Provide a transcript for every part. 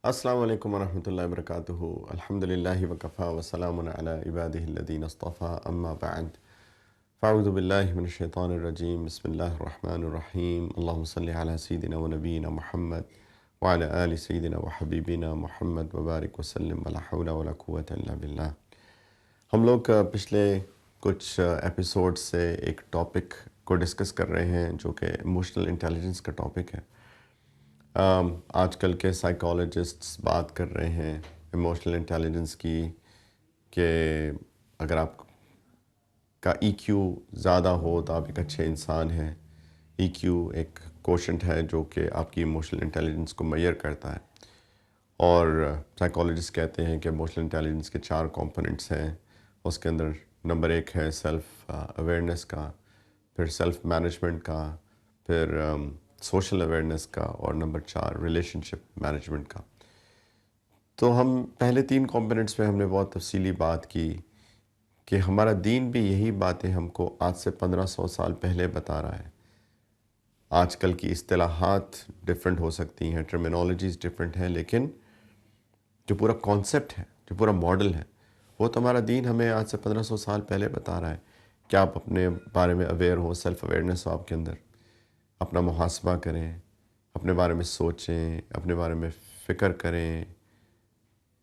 السلام علیکم ورحمۃ اللہ وبرکاتہ الحمدللہ وکفا وسلام علی عبادہ الذین اصطفیٰ اما بعد فاعوذ باللہ من الشیطان الرجیم بسم اللہ الرحمن الرحیم اللہم صلی علی سیدنا و نبینا محمد وعلی آل سیدنا و حبیبنا محمد وبارک وسلم ولا حول ولا قوة الا باللہ۔ ہم لوگ پچھلے کچھ ایپیسوڈ سے ایک ٹاپک کو ڈسکس کر رہے ہیں جو کہ ایموشنل انٹیلیجنس کا ٹاپک ہے۔ آج کل کے سائیکالوجسٹس بات کر رہے ہیں ایموشنل انٹیلیجنس کی کہ اگر آپ کا ای کیو زیادہ ہو تو آپ ایک اچھے انسان ہیں۔ ای کیو ایک کوشنٹ ہے جو کہ آپ کی ایموشنل انٹیلیجنس کو میئر کرتا ہے، اور سائیکالوجسٹ کہتے ہیں کہ ایموشنل انٹیلیجنس کے 4 کمپوننٹس ہیں۔ اس کے اندر نمبر 1 ہے سیلف اویئرنیس کا، پھر سیلف مینجمنٹ کا، پھر سوشل اویئرنیس کا، اور نمبر 4 ریلیشن شپ مینجمنٹ کا۔ تو ہم پہلے 3 کمپوننٹس میں ہم نے بہت تفصیلی بات کی کہ ہمارا دین بھی یہی باتیں ہم کو آج سے 1500 سال پہلے بتا رہا ہے۔ آج کل کی اصطلاحات ڈیفرنٹ ہو سکتی ہیں، ٹرمینالوجیز ڈیفرنٹ ہیں، لیکن جو پورا کانسیپٹ ہے، جو پورا ماڈل ہے، وہ تو ہمارا دین ہمیں آج سے 1500 سال پہلے بتا رہا ہے کہ آپ اپنے بارے میں اویئر ہو، سیلف اویئرنیس ہو آپ کے اندر، اپنا محاسبہ کریں، اپنے بارے میں سوچیں، اپنے بارے میں فکر کریں،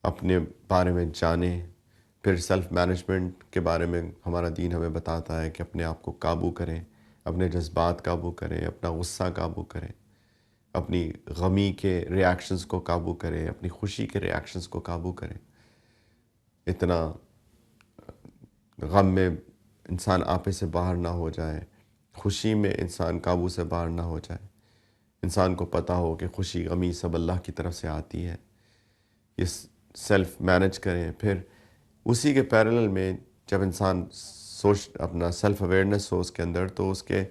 اپنے بارے میں جانیں۔ پھر سیلف مینجمنٹ کے بارے میں ہمارا دین ہمیں بتاتا ہے کہ اپنے آپ کو قابو کریں، اپنے جذبات قابو کریں، اپنا غصہ قابو کریں، اپنی غمی کے ریاکشنز کو قابو کریں، اپنی خوشی کے ریاکشنز کو قابو کریں۔ اتنا غم میں انسان آپے سے باہر نہ ہو جائے، خوشی میں انسان قابو سے باہر نہ ہو جائے۔ انسان کو پتہ ہو کہ خوشی غمی سب اللہ کی طرف سے آتی ہے، یہ سیلف مینج کریں۔ پھر اسی کے پیرلل میں جب انسان اپنا سیلف اویئرنیس ہو اس کے اندر، تو اس کے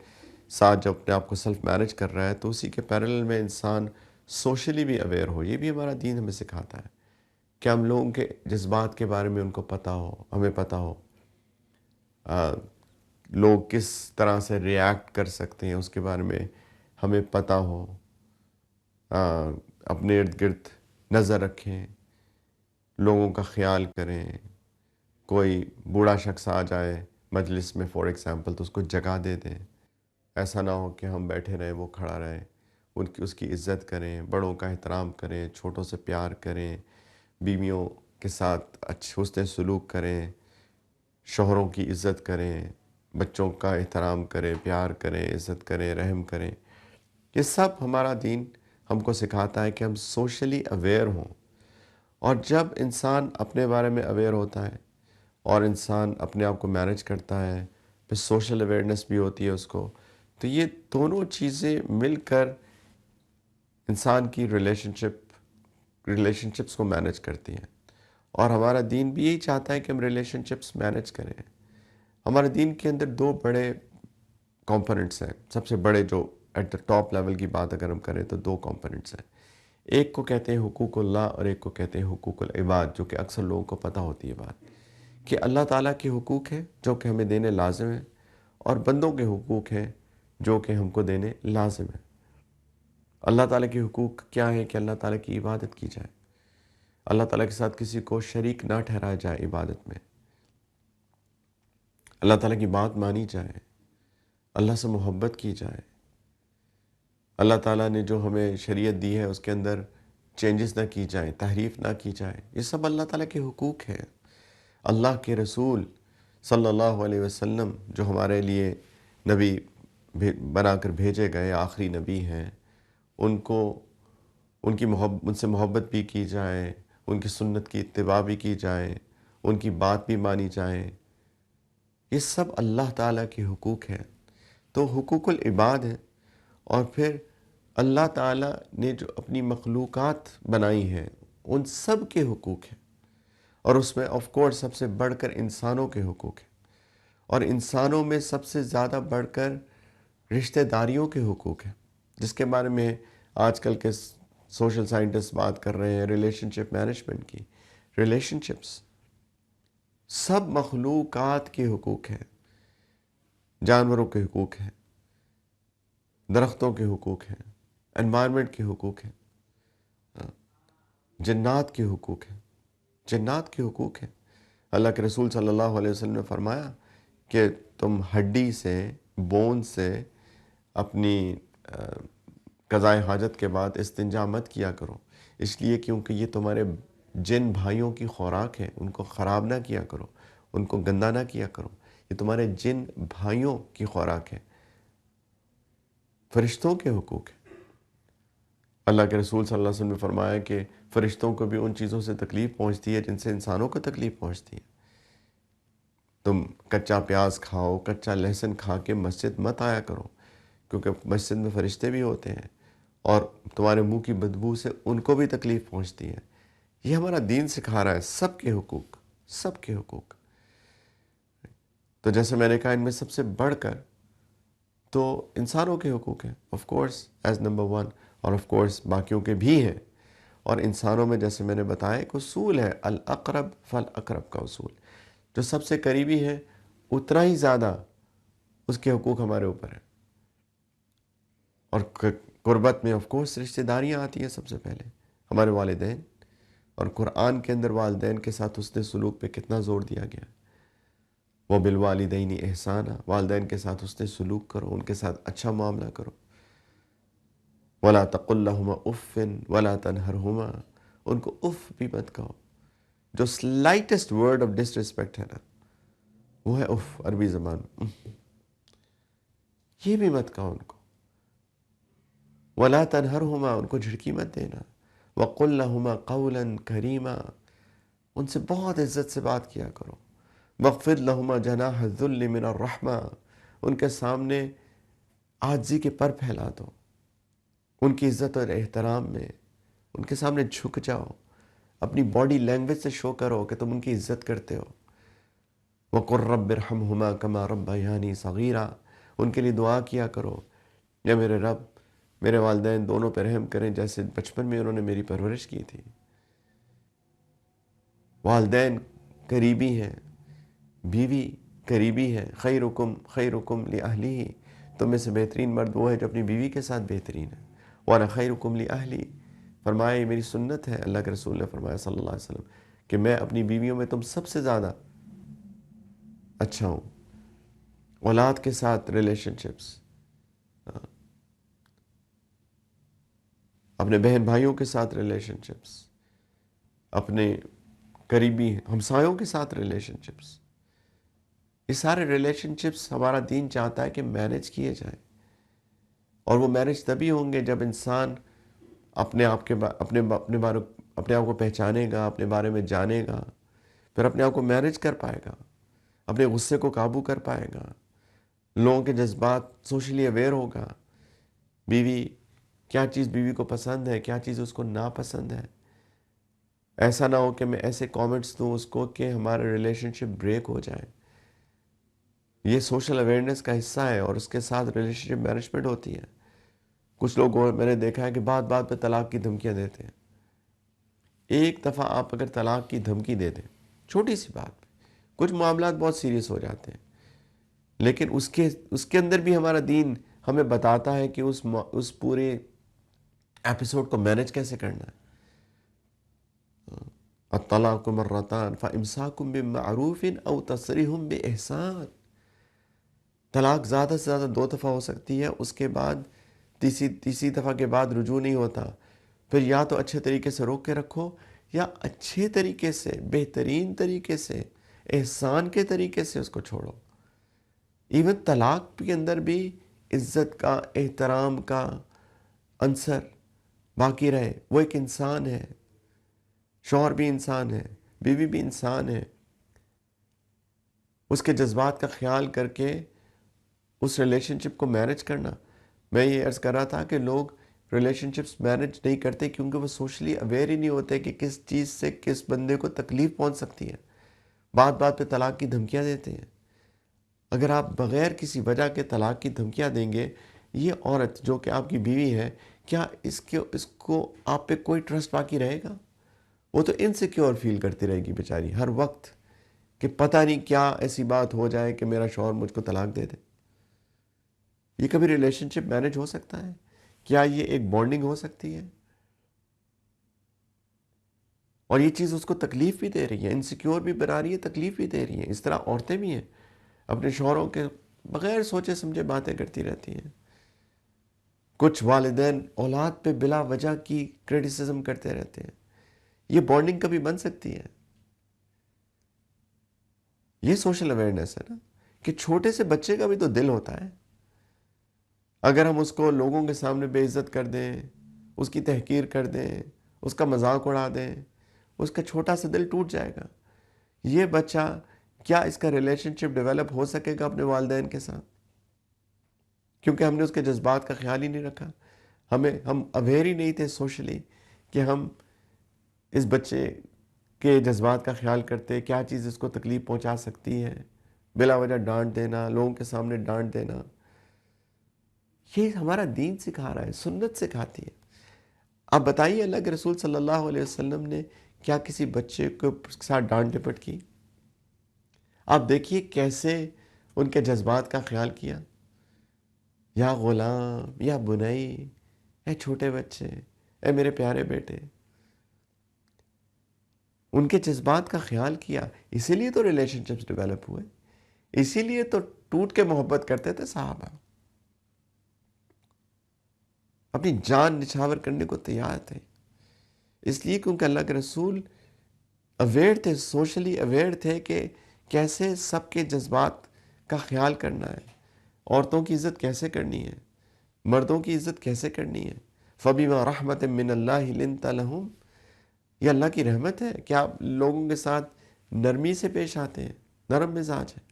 ساتھ جب اپنے آپ کو سیلف مینج کر رہا ہے تو اسی کے پیرلل میں انسان سوشلی بھی اویئر ہو۔ یہ بھی ہمارا دین ہمیں سکھاتا ہے کہ ہم لوگوں کے جذبات کے بارے میں ان کو پتہ ہو، ہمیں پتہ ہو لوگ کس طرح سے ریاکٹ کر سکتے ہیں، اس کے بارے میں ہمیں پتہ ہو۔ اپنے ارد گرد نظر رکھیں، لوگوں کا خیال کریں۔ کوئی بوڑھا شخص آ جائے مجلس میں فار ایگزامپل تو اس کو جگہ دے دیں، ایسا نہ ہو کہ ہم بیٹھے رہیں وہ کھڑا رہے۔ اس کی عزت کریں، بڑوں کا احترام کریں، چھوٹوں سے پیار کریں، بیویوں کے ساتھ حسن سلوک کریں، شوہروں کی عزت کریں، بچوں کا احترام کریں، پیار کریں، عزت کریں، رحم کریں۔ یہ سب ہمارا دین ہم کو سکھاتا ہے کہ ہم سوشلی اویئر ہوں۔ اور جب انسان اپنے بارے میں اویئر ہوتا ہے اور انسان اپنے آپ کو مینج کرتا ہے، پھر سوشل اویئرنیس بھی ہوتی ہے اس کو، تو یہ دونوں چیزیں مل کر انسان کی ریلیشن شپس کو مینج کرتی ہیں۔ اور ہمارا دین بھی یہی چاہتا ہے کہ ہم ریلیشن شپس مینج کریں۔ ہمارے دین کے اندر 2 بڑے کمپوننٹس ہیں، سب سے بڑے جو ایٹ دا ٹاپ لیول کی بات اگر ہم کریں تو 2 کمپوننٹس ہیں۔ ایک کو کہتے ہیں حقوق اللہ اور ایک کو کہتے ہیں حقوق العباد، جو کہ اکثر لوگوں کو پتہ ہوتی ہے بات کہ اللہ تعالیٰ کے حقوق ہیں جو کہ ہمیں دینے لازم ہیں، اور بندوں کے حقوق ہیں جو کہ ہم کو دینے لازم ہیں۔ اللہ تعالیٰ کے حقوق کیا ہیں؟ کہ اللہ تعالیٰ کی عبادت کی جائے، اللہ تعالیٰ کے ساتھ کسی کو شریک نہ ٹھہرایا جائے عبادت میں، اللہ تعالیٰ کی بات مانی جائے، اللہ سے محبت کی جائے، اللہ تعالیٰ نے جو ہمیں شریعت دی ہے اس کے اندر چینجز نہ کی جائیں، تحریف نہ کی جائے۔ یہ سب اللہ تعالیٰ کے حقوق ہیں۔ اللہ کے رسول صلی اللہ علیہ وسلم جو ہمارے لیے نبی بنا کر بھیجے گئے آخری نبی ہیں، ان سے محبت بھی کی جائے، ان کی سنت کی اتباع بھی کی جائے، ان کی بات بھی مانی جائے۔ یہ سب اللہ تعالیٰ کے حقوق ہیں۔ تو حقوق العباد ہیں، اور پھر اللہ تعالیٰ نے جو اپنی مخلوقات بنائی ہیں ان سب کے حقوق ہیں، اور اس میں آف کورس سب سے بڑھ کر انسانوں کے حقوق ہیں، اور انسانوں میں سب سے زیادہ بڑھ کر رشتہ داریوں کے حقوق ہیں، جس کے بارے میں آج کل کے سوشل سائنٹسٹ بات کر رہے ہیں، ریلیشن شپ مینجمنٹ کی۔ ریلیشن شپس سب مخلوقات کے حقوق ہیں، جانوروں کے حقوق ہیں، درختوں کے حقوق ہیں، انوائرمنٹ کے حقوق ہیں، جنات کے حقوق ہیں، جنات کے حقوق ہیں۔ اللہ کے رسول صلی اللہ علیہ وسلم نے فرمایا کہ تم ہڈی سے، بون سے اپنی قضائے حاجت کے بعد استنجا مت کیا کرو، اس لیے کیونکہ یہ تمہارے جن بھائیوں کی خوراک ہے، ان کو خراب نہ کیا کرو، ان کو گندا نہ کیا کرو، یہ تمہارے جن بھائیوں کی خوراک ہے۔ فرشتوں کے حقوق ہیں۔ اللہ کے رسول صلی اللہ علیہ وسلم نے فرمایا کہ فرشتوں کو بھی ان چیزوں سے تکلیف پہنچتی ہے جن سے انسانوں کو تکلیف پہنچتی ہے۔ تم کچا پیاز کھاؤ، کچا لہسن کھا کے مسجد مت آیا کرو، کیونکہ مسجد میں فرشتے بھی ہوتے ہیں اور تمہارے منہ کی بدبو سے ان کو بھی تکلیف پہنچتی ہے۔ یہ ہمارا دین سکھا رہا ہے سب کے حقوق، سب کے حقوق۔ تو جیسے میں نے کہا ان میں سب سے بڑھ کر تو انسانوں کے حقوق ہیں، of course as number one, اور آف کورس باقیوں کے بھی ہیں۔ اور انسانوں میں جیسے میں نے بتایا ایک اصول ہے، الاقرب فالاقرب کا اصول، جو سب سے قریبی ہے اتنا ہی زیادہ اس کے حقوق ہمارے اوپر ہیں۔ اور قربت میں آف کورس رشتہ داریاں آتی ہیں سب سے پہلے، ہمارے والدین، اور قرآن کے اندر والدین کے ساتھ حسن سلوک پہ کتنا زور دیا گیا ہے۔ وَبِالْوَالِدَيْنِ إِحْسَانًا، والدین کے ساتھ حسن سلوک کرو، ان کے ساتھ اچھا معاملہ کرو۔ وَلَا تَقُلْ لَهُمَا أُفٍّ وَلَا تَنْهَرْهُمَا، ان کو اف بھی مت کہو۔ جو slightest word of disrespect ہے نا، وہ ہے اف، عربی زبان میں یہ بھی مت کہو ان کو۔ وَلَا تَنْهَرْهُمَا، ان کو جھڑکی مت دینا۔ وَقُلْ لَهُمَا قَوْلًا كَرِيمًا، ان سے بہت عزت سے بات کیا کرو۔ وَاخْفِضْ لَهُمَا جَنَاحَ الذُّلِّ مِنَ الرَّحْمَةِ، ان کے سامنے عاجزی کے پر پھیلا دو، ان کی عزت اور احترام میں ان کے سامنے جھک جاؤ، اپنی باڈی لینگویج سے شو کرو کہ تم ان کی عزت کرتے ہو۔ وَقُلْ رَبِّ ارْحَمْهُمَا كَمَا رَبَّيَانِي صَغِيرًا، ان کے لیے دعا کیا کرو، یا میرے رب میرے والدین دونوں پہ رحم کریں جیسے بچپن میں انہوں نے میری پرورش کی تھی۔ والدین قریبی ہیں، بیوی قریبی ہے۔ خیرکم خیرکم لأہلہ، تم میں سے بہترین مرد وہ ہے جو اپنی بیوی کے ساتھ بہترین ہے۔ وَأَنَا خَيْرُكُمْ لِأَهْلِي، فرمایا یہ میری سنت ہے، اللہ کے رسول نے فرمایا صلی اللہ علیہ وسلم کہ میں اپنی بیویوں میں تم سب سے زیادہ اچھا ہوں۔ اولاد کے ساتھ ریلیشن شپس، اپنے بہن بھائیوں کے ساتھ ریلیشن شپس، اپنے قریبی ہمسایوں کے ساتھ ریلیشن شپس، یہ سارے ریلیشن شپس ہمارا دین چاہتا ہے کہ مینج کیے جائیں، اور وہ مینج تبھی ہوں گے جب انسان اپنے آپ کو پہچانے گا، اپنے بارے میں جانے گا، پھر اپنے آپ کو مینج کر پائے گا، اپنے غصے کو قابو کر پائے گا، لوگوں کے جذبات سوشلی اویئر ہوگا، بیوی کیا چیز بیوی کو پسند ہے، کیا چیز اس کو ناپسند ہے۔ ایسا نہ ہو کہ میں ایسے کامنٹس دوں اس کو کہ ہمارا ریلیشن شپ بریک ہو جائے۔ یہ سوشل اویئرنیس کا حصہ ہے، اور اس کے ساتھ ریلیشن شپ مینجمنٹ ہوتی ہے۔ کچھ لوگ میں نے دیکھا ہے کہ بات بات پہ طلاق کی دھمکیاں دیتے ہیں۔ ایک دفعہ آپ اگر طلاق کی دھمکی دے دیں چھوٹی سی بات پہ، کچھ معاملات بہت سیریس ہو جاتے ہیں، لیکن اس کے اندر بھی ہمارا دین ہمیں بتاتا ہے کہ اس پورے ایپیسوڈ کو مینج کیسے کرنا ہے۔ الطلاق مرتان فامساک بمعروف او تسریح باحسان، طلاق زیادہ سے زیادہ 2 دفعہ ہو سکتی ہے، اس کے بعد تیسری دفعہ کے بعد رجوع نہیں ہوتا۔ پھر یا تو اچھے طریقے سے روک کے رکھو، یا اچھے طریقے سے، بہترین طریقے سے، احسان کے طریقے سے اس کو چھوڑو۔ ایون طلاق کے اندر بھی عزت کا، احترام کا عنصر باقی رہے۔ وہ ایک انسان ہے، شوہر بھی انسان ہے، بیوی بھی انسان ہے، اس کے جذبات کا خیال کر کے اس ریلیشن شپ کو مینج کرنا۔ میں یہ عرض کر رہا تھا کہ لوگ ریلیشن شپس مینج نہیں کرتے کیونکہ وہ سوشلی اویئر ہی نہیں ہوتے کہ کس چیز سے کس بندے کو تکلیف پہنچ سکتی ہے، بات بات پہ طلاق کی دھمکیاں دیتے ہیں۔ اگر آپ بغیر کسی وجہ کے طلاق کی دھمکیاں دیں گے، یہ عورت جو کہ آپ کی بیوی ہے، کیا اس کو آپ پہ کوئی ٹرسٹ باقی رہے گا؟ وہ تو انسیکیور فیل کرتی رہے گی بیچاری ہر وقت کہ پتہ نہیں کیا ایسی بات ہو جائے کہ میرا شوہر مجھ کو طلاق دے دے۔ یہ کبھی ریلیشن شپ مینج ہو سکتا ہے؟ کیا یہ ایک بانڈنگ ہو سکتی ہے؟ اور یہ چیز اس کو تکلیف بھی دے رہی ہے، انسیکیور بھی بنا رہی ہے، تکلیف بھی دے رہی ہے. اس طرح عورتیں بھی ہیں، اپنے شوہروں کے بغیر سوچے سمجھے باتیں کرتی رہتی ہیں. کچھ والدین اولاد پہ بلا وجہ کی کرٹیسزم کرتے رہتے ہیں. یہ بانڈنگ کبھی بن سکتی ہے؟ یہ سوشل اویئرنیس ہے نا، کہ چھوٹے سے بچے کا بھی تو دل ہوتا ہے. اگر ہم اس کو لوگوں کے سامنے بے عزت کر دیں، اس کی تحقیر کر دیں، اس کا مذاق اڑا دیں، اس کا چھوٹا سا دل ٹوٹ جائے گا. یہ بچہ کیا اس کا ریلیشن شپ ڈیولپ ہو سکے گا اپنے والدین کے ساتھ؟ کیونکہ ہم نے اس کے جذبات کا خیال ہی نہیں رکھا. ہم اویئر ہی نہیں تھے سوشلی کہ ہم اس بچے کے جذبات کا خیال کرتے، کیا چیز اس کو تکلیف پہنچا سکتی ہے. بلا وجہ ڈانٹ دینا، لوگوں کے سامنے ڈانٹ دینا، یہ ہمارا دین سکھا رہا ہے، سنت سکھاتی ہے. آپ بتائیے اللہ کے رسول صلی اللہ علیہ وسلم نے کیا کسی بچے کے ساتھ ڈانٹ ڈپٹ کی؟ آپ دیکھیے کیسے ان کے جذبات کا خیال کیا. یا غلام، یا بنائی، اے چھوٹے بچے، اے میرے پیارے بیٹے. ان کے جذبات کا خیال کیا. اسی لیے تو ریلیشن شپس ڈیولپ ہوئے، اسی لیے تو ٹوٹ کے محبت کرتے تھے صحابہ، اپنی جان نچھاور کرنے کو تیار تھے. اس لیے کیونکہ اللہ کے رسول اویئر تھے، سوشلی اویئر تھے کہ کیسے سب کے جذبات کا خیال کرنا ہے، عورتوں کی عزت کیسے کرنی ہے، مردوں کی عزت کیسے کرنی ہے. فَبِمَا رَحْمَةٍ مِّنَ اللَّهِ لِنْتَ لَهُمْ. یہ اللہ کی رحمت ہے کہ آپ لوگوں کے ساتھ نرمی سے پیش آتے ہیں، نرم مزاج ہے.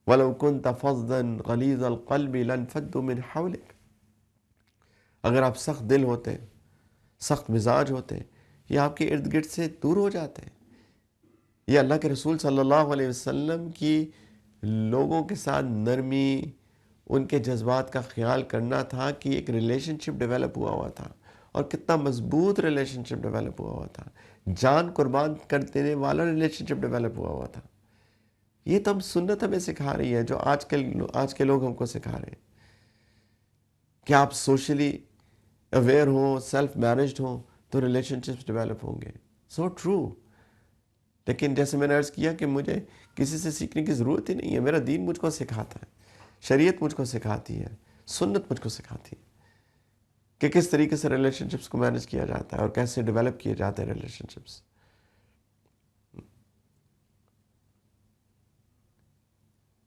وَلَوْ كُنْتَ فَظًّا غَلِيظَ الْقَلْبِ لَانفَضُّوا مِنْ حَوْلِكَ. اگر آپ سخت دل ہوتے، سخت مزاج ہوتے، یہ آپ کے ارد گرد سے دور ہو جاتے ہیں. یہ اللہ کے رسول صلی اللہ علیہ وسلم کی لوگوں کے ساتھ نرمی، ان کے جذبات کا خیال کرنا تھا کہ ایک ریلیشن شپ ڈیولپ ہوا تھا. اور کتنا مضبوط ریلیشن شپ ڈیولپ ہوا تھا، جان قربان کر دینے والا ریلیشن شپ ڈیولپ ہوا تھا. یہ تو ہم سنت ہمیں سکھا رہی ہے، جو آج کے لوگ ہم کو سکھا رہے ہیں کہ آپ سوشلی اویئر ہوں، سیلف مینجڈ ہوں تو ریلیشن شپس ڈیولپ ہوں گے. So true. لیکن جیسے میں نے عرض کیا کہ مجھے کسی سے سیکھنے کی ضرورت ہی نہیں ہے، میرا دین مجھ کو سکھاتا ہے، شریعت مجھ کو سکھاتی ہے، سنت مجھ کو سکھاتی ہے کہ کس طریقے سے ریلیشن شپس کو مینج کیا جاتا ہے اور کیسے ڈیولپ کیے جاتے ہیں ریلیشن شپس.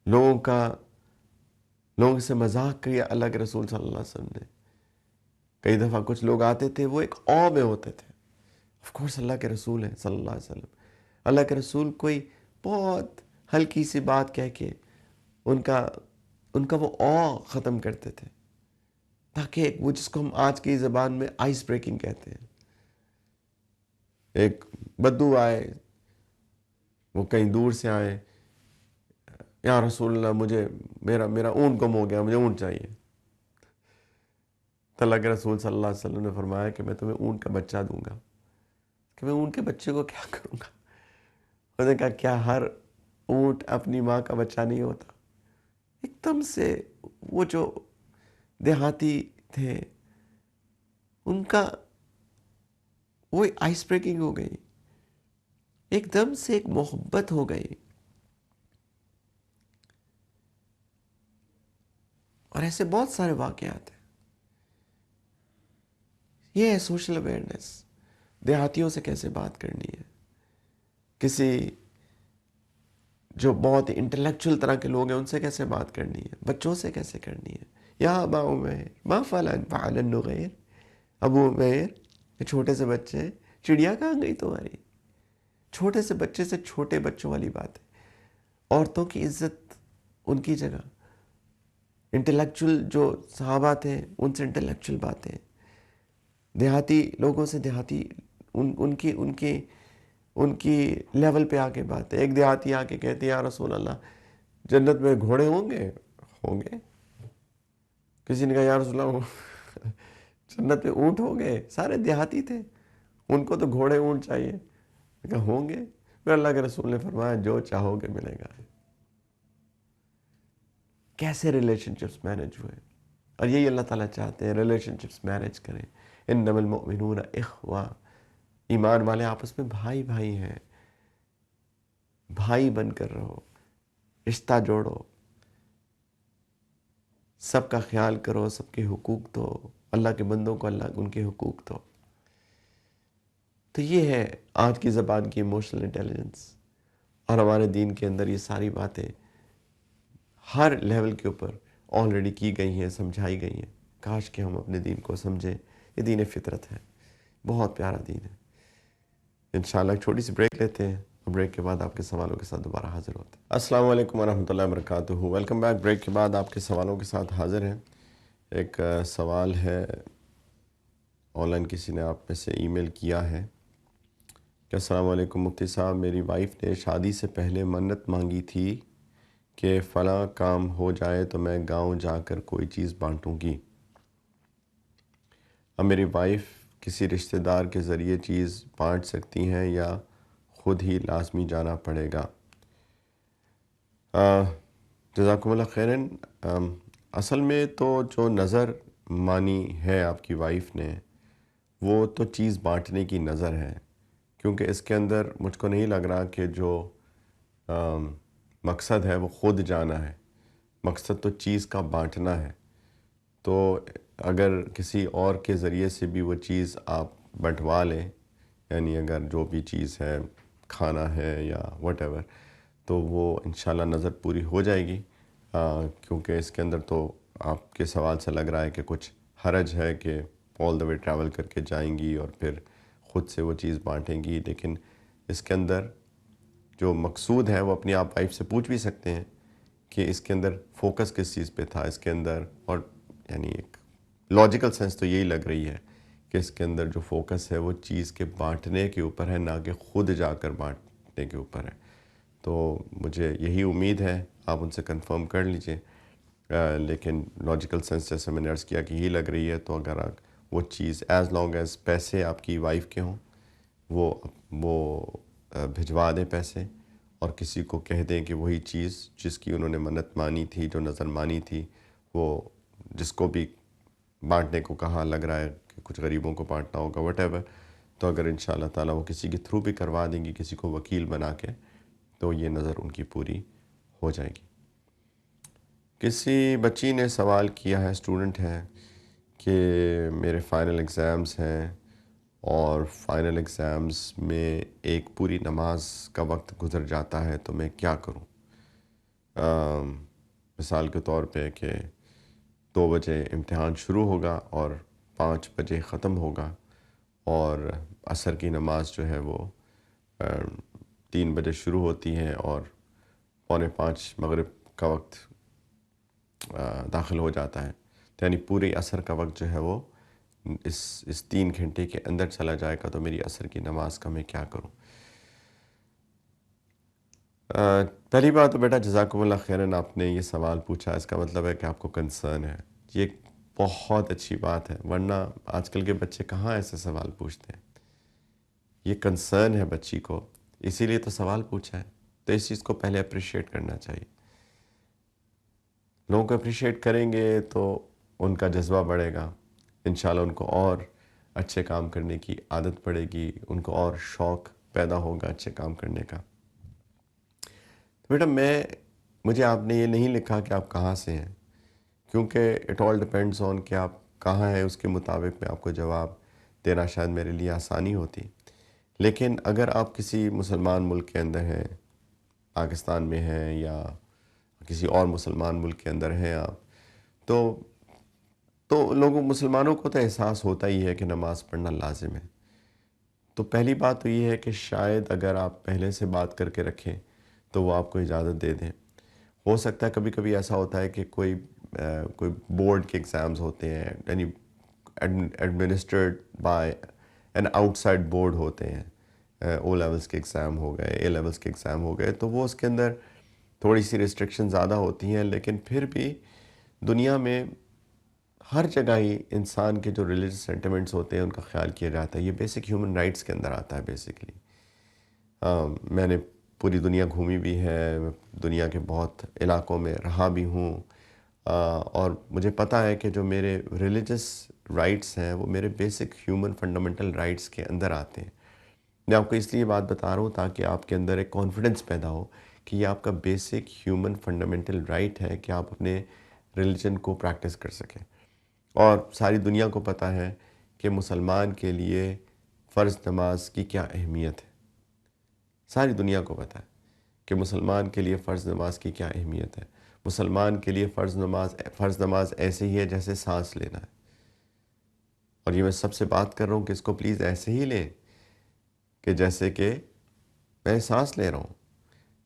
لوگوں سے مذاق کیا اللہ کے رسول صلی اللہ علیہ وسلم نے. کئی دفعہ کچھ لوگ آتے تھے، وہ ایک او میں ہوتے تھے. آف کورس اللہ کے رسول ہیں صلی اللہ علیہ وسلم. اللہ کے رسول کوئی بہت ہلکی سی بات کہہ کے ان کا وہ او ختم کرتے تھے، تاکہ وہ جس کو ہم آج کی زبان میں آئس بریکنگ کہتے ہیں. ایک بدو آئے، وہ کہیں دور سے آئے، یا رسول اللہ میرا اونٹ گم ہو گیا، مجھے اونٹ چاہیے. تو اللہ کے رسول صلی اللہ علیہ وسلم نے فرمایا کہ میں تمہیں اونٹ کا بچہ دوں گا. کہ میں اونٹ کے بچے کو کیا کروں گا؟ انہوں نے کہا کیا ہر اونٹ اپنی ماں کا بچہ نہیں ہوتا؟ ایک دم سے وہ جو دیہاتی تھے ان کا وہ آئس بریکنگ ہو گئی، ایک دم سے ایک محبت ہو گئی. اور ایسے بہت سارے واقعات ہیں. یہ ہے سوشل اویئرنیس. دیہاتیوں سے کیسے بات کرنی ہے، کسی جو بہت انٹلیکچوئل طرح کے لوگ ہیں ان سے کیسے بات کرنی ہے، بچوں سے کیسے کرنی ہے. یا ابا عمیر ما فعل النغیر. ابو عمیر، یہ چھوٹے سے بچے، چڑیا کہاں گئی تمہاری؟ چھوٹے سے بچے سے چھوٹے بچوں والی بات ہے. عورتوں کی عزت ان کی جگہ. انٹلیکچوئل جو صحابہ تھے ان سے انٹلیکچوئل باتیں. دیہاتی لوگوں سے دیہاتی ان کی لیول پہ آ کے بات ہے. ایک دیہاتی آ کے کہتے ہیں یا رسول اللہ جنت میں گھوڑے ہوں گے. کسی نے کہا یا رسول اللہ جنت میں اونٹ ہوں گے. سارے دیہاتی تھے، ان کو تو گھوڑے اونٹ چاہیے. کہا ہوں گے. پھر اللہ کے رسول نے فرمایا جو چاہو گے ملے گا. کیسے ریلیشن شپس مینج ہوئے، اور یہی اللہ تعالیٰ چاہتے ہیں ریلیشن شپس مینج کریں. انما المؤمنون اخوہ. ایمان والے آپس میں بھائی بھائی ہیں، بھائی بن کر رہو، رشتہ جوڑو، سب کا خیال کرو، سب کے حقوق دو، اللہ کے بندوں کو اللہ ان کے حقوق دو۔ تو یہ ہے آج کی زبان کی ایموشنل انٹیلیجنس، اور ہمارے دین کے اندر یہ ساری باتیں ہر لیول کے اوپر آلریڈی کی گئی ہیں، سمجھائی گئی ہیں۔ کاش کہ ہم اپنے دین کو سمجھیں۔ یہ دین فطرت ہے، بہت پیارا دین ہے۔ انشاءاللہ ایک چھوٹی سی بریک لیتے ہیں، اور بریک کے بعد آپ کے سوالوں کے ساتھ دوبارہ حاضر ہوتے ہیں۔ السلام علیکم ورحمۃ اللہ وبرکاتہ، ویلکم بیک۔ بریک کے بعد آپ کے سوالوں کے ساتھ حاضر ہیں۔ ایک سوال ہے، آن لائن کسی نے آپ میں سے ای میل کیا ہے کہ السلام علیکم مفتی صاحب، میری وائف نے شادی سے پہلے منت مانگی تھی کہ فلاں کام ہو جائے تو میں گاؤں جا کر کوئی چیز بانٹوں گی۔ اب میری وائف کسی رشتہ دار کے ذریعے چیز بانٹ سکتی ہیں یا خود ہی لازمی جانا پڑے گا؟ جزاکم اللہ خیرن۔ اصل میں تو جو نظر مانی ہے آپ کی وائف نے، وہ تو چیز بانٹنے کی نظر ہے، کیونکہ اس کے اندر مجھ کو نہیں لگ رہا کہ جو مقصد ہے وہ خود جانا ہے، مقصد تو چیز کا بانٹنا ہے۔ تو اگر کسی اور کے ذریعے سے بھی وہ چیز آپ بنٹوا لیں، یعنی اگر جو بھی چیز ہے، کھانا ہے یا وٹ ایور، تو وہ انشاءاللہ نظر پوری ہو جائے گی، کیونکہ اس کے اندر تو آپ کے سوال سے لگ رہا ہے کہ کچھ حرج ہے کہ آل دا وے ٹریول کر کے جائیں گی اور پھر خود سے وہ چیز بانٹیں گی۔ لیکن اس کے اندر جو مقصود ہے وہ اپنی آپ وائف سے پوچھ بھی سکتے ہیں کہ اس کے اندر فوکس کس چیز پہ تھا اس کے اندر، اور یعنی ایک لاجیکل سینس تو یہی لگ رہی ہے کہ اس کے اندر جو فوکس ہے وہ چیز کے بانٹنے کے اوپر ہے، نہ کہ خود جا کر بانٹنے کے اوپر ہے۔ تو مجھے یہی امید ہے، آپ ان سے کنفرم کر لیجئے، لیکن لاجیکل سینس جیسے میں نے عرض کیا کہ یہی لگ رہی ہے۔ تو اگر وہ چیز ایز لانگ ایز پیسے آپ کی وائف کے ہوں، وہ بھجوا دیں پیسے، اور کسی کو کہہ دیں کہ وہی چیز جس کی انہوں نے منت مانی تھی، جو نظر مانی تھی، وہ جس کو بھی بانٹنے کو کہا، لگ رہا ہے کہ کچھ غریبوں کو بانٹنا ہوگا وٹ ایور، تو اگر انشاءاللہ تعالیٰ وہ کسی کے تھرو بھی کروا دیں گی، کسی کو وکیل بنا کے، تو یہ نظر ان کی پوری ہو جائے گی۔ کسی بچی نے سوال کیا ہے، اسٹوڈنٹ ہے، کہ میرے فائنل ایگزامز ہیں اور فائنل ایگزامز میں ایک پوری نماز کا وقت گزر جاتا ہے، تو میں کیا کروں؟ مثال کے طور پہ کہ 2 بجے امتحان شروع ہوگا اور 5 بجے ختم ہوگا، اور عصر کی نماز جو ہے وہ 3 بجے شروع ہوتی ہے اور 4:45 مغرب کا وقت داخل ہو جاتا ہے، تو یعنی پوری عصر کا وقت جو ہے وہ اس 3 گھنٹے کے اندر چلا جائے گا، تو میری عصر کی نماز کا میں کیا کروں؟ پہلی بات تو بیٹا جزاکم اللہ خیرن، آپ نے یہ سوال پوچھا، اس کا مطلب ہے کہ آپ کو کنسرن ہے۔ یہ ایک بہت اچھی بات ہے، ورنہ آج کل کے بچے کہاں ایسے سوال پوچھتے ہیں۔ یہ کنسرن ہے بچی کو، اسی لیے تو سوال پوچھا ہے، تو اس چیز کو پہلے اپریشیٹ کرنا چاہیے۔ لوگوں کو اپریشیٹ کریں گے تو ان کا جذبہ بڑھے گا، انشاءاللہ ان کو اور اچھے کام کرنے کی عادت پڑے گی، ان کو اور شوق پیدا ہوگا اچھے کام کرنے کا۔ بیٹا مجھے آپ نے یہ نہیں لکھا کہ آپ کہاں سے ہیں، کیونکہ اٹ آل ڈپینڈز آن کہ آپ کہاں ہیں، اس کے مطابق میں آپ کو جواب دینا شاید میرے لیے آسانی ہوتی۔ لیکن اگر آپ کسی مسلمان ملک کے اندر ہیں، پاکستان میں ہیں یا کسی اور مسلمان ملک کے اندر ہیں آپ، تو لوگوں مسلمانوں کو تو احساس ہوتا ہی ہے کہ نماز پڑھنا لازم ہے۔ تو پہلی بات تو یہ ہے کہ شاید اگر آپ پہلے سے بات کر کے رکھیں تو وہ آپ کو اجازت دے دیں۔ ہو سکتا ہے کبھی کبھی ایسا ہوتا ہے کہ کوئی بورڈ کے ایگزامز ہوتے ہیں، یعنی administered by an out side board ہوتے ہیں، او لیولز کے ایگزام ہو گئے، اے لیولز کے ایگزام ہو گئے، تو وہ اس کے اندر تھوڑی سی ریسٹرکشن زیادہ ہوتی ہیں، لیکن پھر بھی دنیا میں ہر جگہ ہی انسان کے جو ریلیجس سینٹیمنٹس ہوتے ہیں ان کا خیال کیا جاتا ہے۔ یہ بیسک ہیومن رائٹس کے اندر آتا ہے بیسکلی۔ میں نے پوری دنیا گھومی بھی ہے، دنیا کے بہت علاقوں میں رہا بھی ہوں، اور مجھے پتہ ہے کہ جو میرے ریلیجس رائٹس ہیں وہ میرے بیسک ہیومن فنڈامنٹل رائٹس کے اندر آتے ہیں۔ میں آپ کو اس لیے بات بتا رہا ہوں تاکہ آپ کے اندر ایک کانفیڈنس پیدا ہو کہ یہ آپ کا بیسک ہیومن فنڈامنٹل رائٹ ہے کہ آپ اپنے ریلیجن کو پریکٹس کر سکیں. اور ساری دنیا کو پتہ ہے کہ مسلمان کے لیے فرض نماز کی کیا اہمیت ہے. ساری دنیا کو پتہ ہے کہ مسلمان کے لیے فرض نماز کی کیا اہمیت ہے. مسلمان کے لیے فرض نماز ایسے ہی ہے جیسے سانس لینا ہے. اور یہ میں سب سے بات کر رہا ہوں کہ اس کو پلیز ایسے ہی لیں کہ جیسے کہ میں سانس لے رہا ہوں.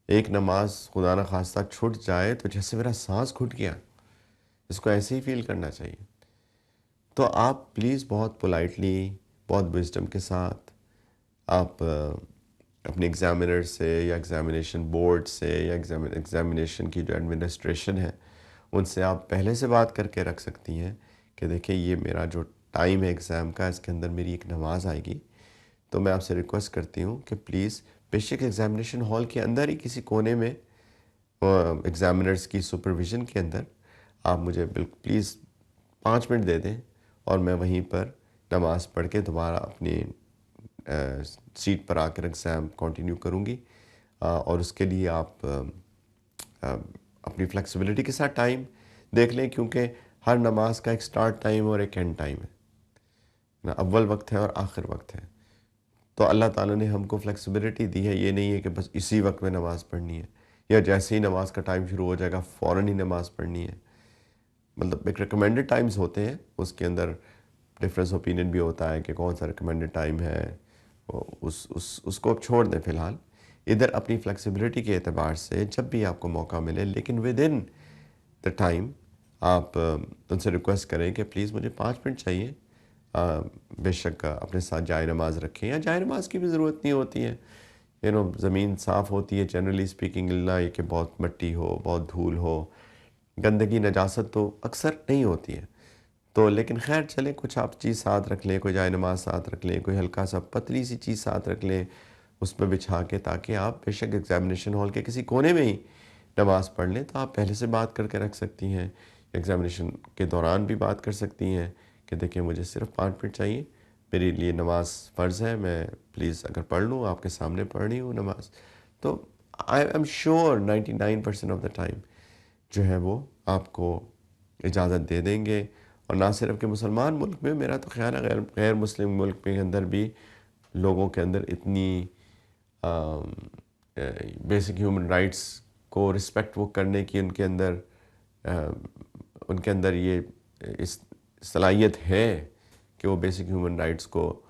ایک نماز خدا نہ خواستہ چھوٹ جائے تو جیسے میرا سانس گھٹ گیا. اس کو ایسے ہی فیل کرنا چاہیے. تو آپ پلیز بہت پولائٹلی، بہت وزڈم کے ساتھ آپ اپنے ایگزامینر سے یا ایگزامینیشن بورڈ سے یا ایگزامینیشن کی جو ایڈمنسٹریشن ہے ان سے آپ پہلے سے بات کر کے رکھ سکتی ہیں کہ دیکھیں یہ میرا جو ٹائم ہے ایگزام کا، اس کے اندر میری ایک نماز آئے گی. تو میں آپ سے ریکویسٹ کرتی ہوں کہ پلیز بیشک ایگزامینیشن ہال کے اندر ہی کسی کونے میں ایگزامینرز کی سپرویژن کے اندر آپ مجھے پلیز 5 منٹ دے دیں اور میں وہیں پر نماز پڑھ کے دوبارہ اپنی سیٹ پر آ کر ایگزام کنٹینیو کروں گی. اور اس کے لیے آپ اپنی فلیکسیبلٹی کے ساتھ ٹائم دیکھ لیں، کیونکہ ہر نماز کا ایک سٹارٹ ٹائم اور ایک اینڈ ٹائم ہے، اول وقت ہے اور آخر وقت ہے. تو اللہ تعالیٰ نے ہم کو فلیکسیبلٹی دی ہے. یہ نہیں ہے کہ بس اسی وقت میں نماز پڑھنی ہے یا جیسے ہی نماز کا ٹائم شروع ہو جائے گا فوراً ہی نماز پڑھنی ہے. مطلب ایک ریکمینڈڈ ٹائمز ہوتے ہیں، اس کے اندر ڈفرینس اوپینین بھی ہوتا ہے کہ کون سا ریکمینڈڈ ٹائم ہے. اس کو اب چھوڑ دیں فی الحال. ادھر اپنی فلیکسیبلٹی کے اعتبار سے جب بھی آپ کو موقع ملے، لیکن ود ان دا ٹائم آپ ان سے ریکویسٹ کریں کہ پلیز مجھے 5 منٹ چاہیے. بے شک اپنے ساتھ جائے نماز رکھیں، یا جائے نماز کی بھی ضرورت نہیں ہوتی ہے. زمین صاف ہوتی ہے جنرلی اسپیکنگ، اللہ یہ کہ بہت مٹی ہو، بہت دھول ہو، گندگی نجاست تو اکثر نہیں ہوتی ہے. تو لیکن خیر چلیں، کچھ آپ چیز ساتھ رکھ لیں، کوئی جائے نماز ساتھ رکھ لیں، کوئی ہلکا سا پتلی سی چیز ساتھ رکھ لیں اس پہ بچھا کے، تاکہ آپ بے شک ایگزامینیشن ہال کے کسی کونے میں ہی نماز پڑھ لیں. تو آپ پہلے سے بات کر کے رکھ سکتی ہیں، ایگزامینیشن کے دوران بھی بات کر سکتی ہیں کہ دیکھیں مجھے صرف 5 منٹ چاہیے، میرے لیے نماز فرض ہے، میں پلیز اگر پڑھ لوں، آپ کے سامنے پڑھ رہی ہوں نماز. تو I am sure 99% of the time جو ہے وہ آپ کو اجازت دے دیں گے. اور نہ صرف کہ مسلمان ملک میں، میرا تو خیال ہے غیر مسلم ملک کے اندر بھی لوگوں کے اندر اتنی بیسک ہیومن رائٹس کو رسپیکٹ وہ کرنے کی ان کے اندر یہ صلاحیت ہے کہ وہ بیسک ہیومن رائٹس کو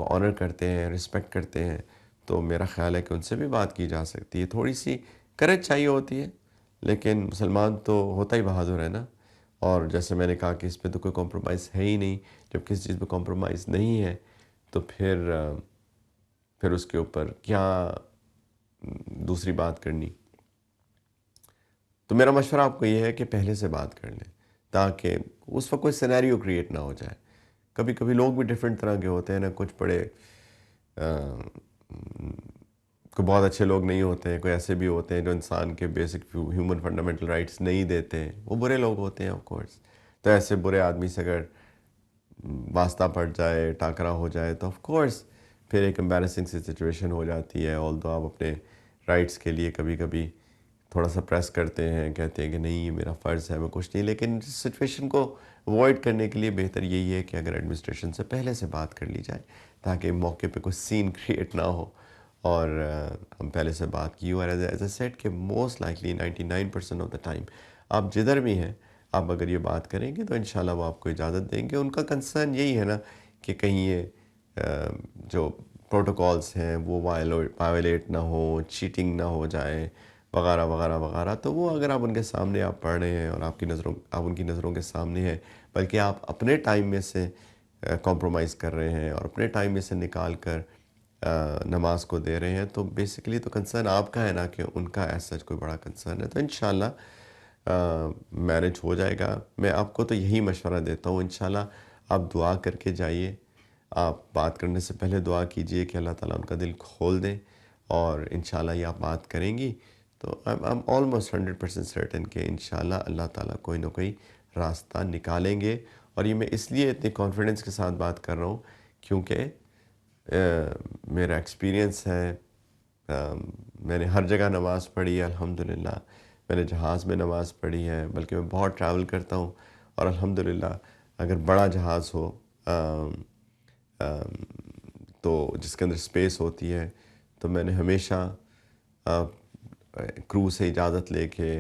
آنر کرتے ہیں، رسپیکٹ کرتے ہیں. تو میرا خیال ہے کہ ان سے بھی بات کی جا سکتی ہے. تھوڑی سی کریج چاہیے ہوتی ہے، لیکن مسلمان تو ہوتا ہی بہادر ہے نا. اور جیسے میں نے کہا کہ اس پہ تو کوئی کمپرومائز ہے ہی نہیں. جب کسی چیز پہ کمپرومائز نہیں ہے تو پھر اس کے اوپر کیا دوسری بات کرنی. تو میرا مشورہ آپ کو یہ ہے کہ پہلے سے بات کر لیں تاکہ اس وقت کوئی سینیریو کریٹ نہ ہو جائے. کبھی کبھی لوگ بھی ڈفرینٹ طرح کے ہوتے ہیں نا، کچھ بڑے کوئی بہت اچھے لوگ نہیں ہوتے ہیں، کوئی ایسے بھی ہوتے ہیں جو انسان کے بیسک ہیومن فنڈامنٹل رائٹس نہیں دیتے ہیں، وہ برے لوگ ہوتے ہیں آف کورس. تو ایسے برے آدمی سے اگر واسطہ پڑ جائے، ٹاکرا ہو جائے تو آف کورس پھر ایک امبیرسنگ سی سچویشن ہو جاتی ہے. آلدو آپ اپنے رائٹس کے لیے کبھی کبھی تھوڑا سا پریس کرتے ہیں، کہتے ہیں کہ نہیں یہ میرا فرض ہے، میں کچھ نہیں. لیکن سچویشن کو اوائڈ کرنے کے لیے بہتر یہی ہے کہ اگر ایڈمنسٹریشن سے پہلے سے بات کر لی جائے تاکہ موقع پہ کوئی سین کریٹ نہ ہو. اور ہم پہلے سے بات کی. اور ایز اے سیٹ کہ most likely 99% of the time آپ جدھر بھی ہیں، آپ اگر یہ بات کریں گے تو انشاءاللہ وہ آپ کو اجازت دیں گے. ان کا کنسرن یہی ہے نا کہ کہیں یہ جو پروٹوکالز ہیں وہ وائلیٹ نہ ہو، چیٹنگ نہ ہو جائے وغیرہ وغیرہ وغیرہ. تو وہ اگر آپ ان کے سامنے آپ پڑھ رہے ہیں اور آپ ان کی نظروں کے سامنے ہیں، بلکہ آپ اپنے ٹائم میں سے کمپرومائز کر رہے ہیں اور اپنے ٹائم میں سے نکال کر نماز کو دے رہے ہیں، تو بیسیکلی تو کنسرن آپ کا ہے نا کہ ان کا ایسا کوئی بڑا کنسرن ہے. تو انشاءاللہ مینج ہو جائے گا. میں آپ کو تو یہی مشورہ دیتا ہوں، انشاءاللہ آپ دعا کر کے جائیے. آپ بات کرنے سے پہلے دعا کیجئے کہ اللہ تعالیٰ ان کا دل کھول دیں، اور انشاءاللہ یہ آپ بات کریں گی تو I'm almost 100% certain کہ انشاءاللہ اللہ تعالیٰ کوئی نہ کوئی راستہ نکالیں گے. اور یہ میں اس لیے اتنی کانفیڈنس کے ساتھ بات کر رہا ہوں کیونکہ میرا ایکسپیرینس ہے، میں نے ہر جگہ نماز پڑھی ہے الحمدللہ، میں نے جہاز میں نماز پڑھی ہے، بلکہ میں بہت ٹریول کرتا ہوں، اور الحمدللہ اگر بڑا جہاز ہو تو جس کے اندر اسپیس ہوتی ہے، تو میں نے ہمیشہ کرو سے اجازت لے کے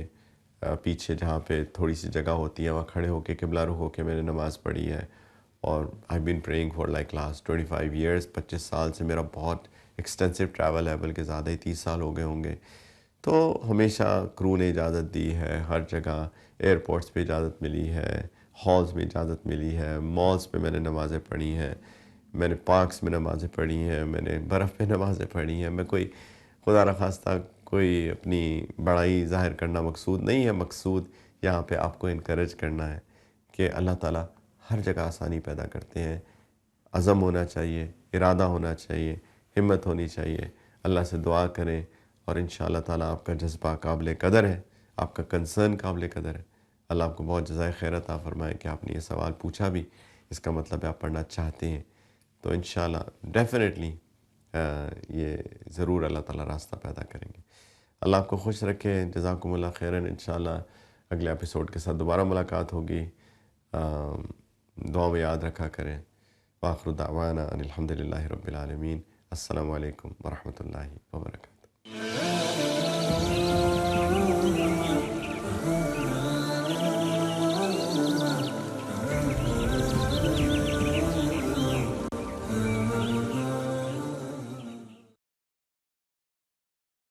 پیچھے جہاں پہ تھوڑی سی جگہ ہوتی ہے وہاں کھڑے ہو کے قبلہ رخ ہو کے میں نے نماز پڑھی ہے، اور I been praying for like last 25 years, 25 سال سے میرا بہت ایکسٹینسو ٹریول ہے، بلکہ زیادہ ہی 30 سال ہو گئے ہوں گے۔ تو ہمیشہ کرو نے اجازت دی ہے، ہر جگہ ایئرپورٹس پہ اجازت ملی ہے، ہالز میں اجازت ملی ہے، مالز پہ میں نے نمازیں پڑھی ہیں، میں نے پارکس میں نمازیں پڑھی ہیں، میں نے برف پہ نمازیں پڑھی ہیں۔ میں کوئی خدا نخواستہ کوئی اپنی بڑائی ظاہر کرنا مقصود نہیں ہے، مقصود یہاں پہ آپ کو انکریج کرنا ہے کہ اللہ تعالیٰ ہر جگہ آسانی پیدا کرتے ہیں۔ عزم ہونا چاہیے، ارادہ ہونا چاہیے، ہمت ہونی چاہیے، اللہ سے دعا کریں، اور انشاءاللہ تعالیٰ آپ کا جذبہ قابل قدر ہے، آپ کا کنسرن قابل قدر ہے۔ اللہ آپ کو بہت جزائے خیر عطا فرمائے کہ آپ نے یہ سوال پوچھا بھی، اس کا مطلب ہے آپ پڑھنا چاہتے ہیں، تو انشاءاللہ ڈیفینیٹلی یہ ضرور اللہ تعالیٰ راستہ پیدا کریں گے۔ اللہ آپ کو خوش رکھے، جزاکم اللہ خیراً۔ انشاءاللہ اگلے ایپیسوڈ کے ساتھ دوبارہ ملاقات ہوگی، دعا میں یاد رکھا کریں۔ وآخر دعوانا ان الحمد للہ رب العالمین۔ السلام علیکم ورحمۃ اللہ وبرکاتہ۔